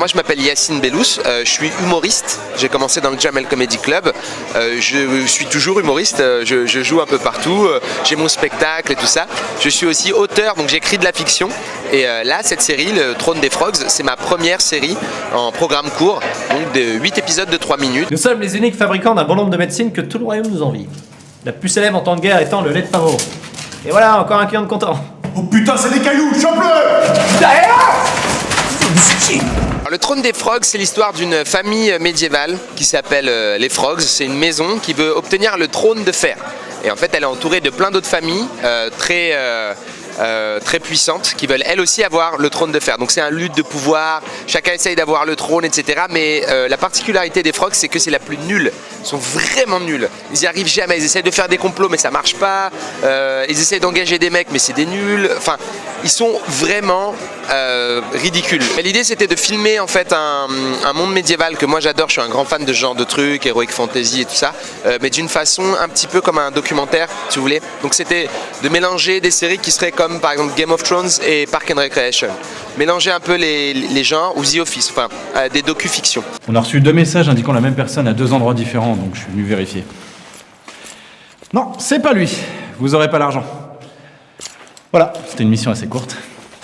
moi je m'appelle Yacine Bellous, je suis humoriste, j'ai commencé dans le Jamel Comedy Club, je suis toujours humoriste, je joue un peu partout, j'ai mon spectacle et tout ça. Je suis aussi auteur, donc j'écris de la fiction et là cette série, Le Trône des Frogs, c'est ma première série en programme court, donc de 8 épisodes de 3 minutes. Nous sommes les uniques fabricants d'un bon nombre de médecines que tout le royaume nous envie. La plus célèbre en temps de guerre étant le lait de pavot. Et voilà, encore un client de content. Oh putain, c'est des cailloux, chope-le! Alors, le Trône des Frogs, c'est l'histoire d'une famille médiévale qui s'appelle les Frogs. C'est une maison qui veut obtenir le trône de fer. Et en fait, elle est entourée de plein d'autres familles très puissantes qui veulent elles aussi avoir le trône de fer. Donc c'est un lutte de pouvoir, chacun essaye d'avoir le trône, etc. Mais la particularité des Frogs, c'est que c'est la plus nulle. Ils sont vraiment nuls. Ils n'y arrivent jamais. Ils essayent de faire des complots, mais ça marche pas. Ils essayent d'engager des mecs, mais c'est des nuls. Enfin, ils sont vraiment ridicules. Mais l'idée, c'était de filmer en fait un monde médiéval que moi j'adore. Je suis un grand fan de ce genre de trucs, heroic fantasy et tout ça, mais d'une façon un petit peu comme un documentaire, si vous voulez. Donc c'était de mélanger des séries qui seraient comme par exemple Game of Thrones et Park and Recreation. Mélanger un peu les genres, ou The Office, enfin des docu-fictions. On a reçu 2 messages indiquant la même personne à 2 endroits différents, donc je suis venu vérifier. Non, c'est pas lui. Vous aurez pas l'argent. Voilà, c'était une mission assez courte.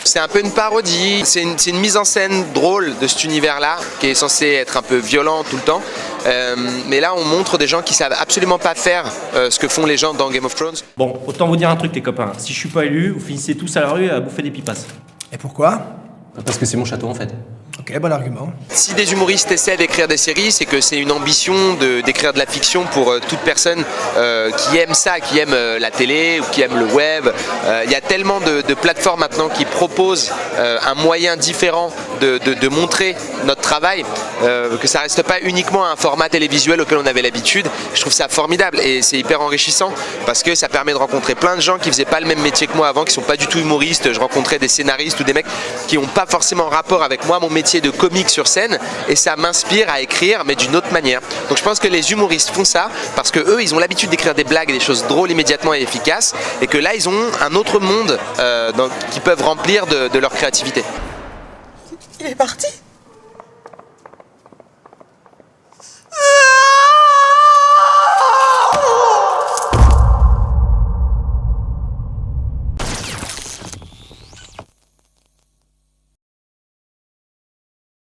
C'est un peu une parodie, c'est une mise en scène drôle de cet univers-là, qui est censé être un peu violent tout le temps. Mais là, on montre des gens qui savent absolument pas faire ce que font les gens dans Game of Thrones. Bon, autant vous dire un truc les copains. Si je suis pas élu, vous finissez tous à la rue à bouffer des pipasses. Et pourquoi? Parce que c'est mon château en fait. Ok, bon argument. Si des humoristes essaient d'écrire des séries, c'est que c'est une ambition d'écrire de la fiction pour toute personne qui aime ça, qui aime la télé ou qui aime le web. Il y a tellement de plateformes maintenant qui proposent un moyen différent de montrer notre travail, que ça reste pas uniquement un format télévisuel auquel on avait l'habitude. Je trouve ça formidable et c'est hyper enrichissant parce que ça permet de rencontrer plein de gens qui faisaient pas le même métier que moi avant, qui sont pas du tout humoristes. Je rencontrais des scénaristes ou des mecs qui n'ont pas forcément rapport avec moi, mon métier de comique sur scène, et ça m'inspire à écrire mais d'une autre manière. Donc je pense que les humoristes font ça parce que eux ils ont l'habitude d'écrire des blagues et des choses drôles immédiatement et efficaces, et que là ils ont un autre monde qu'ils peuvent remplir de leur créativité. Il est parti ?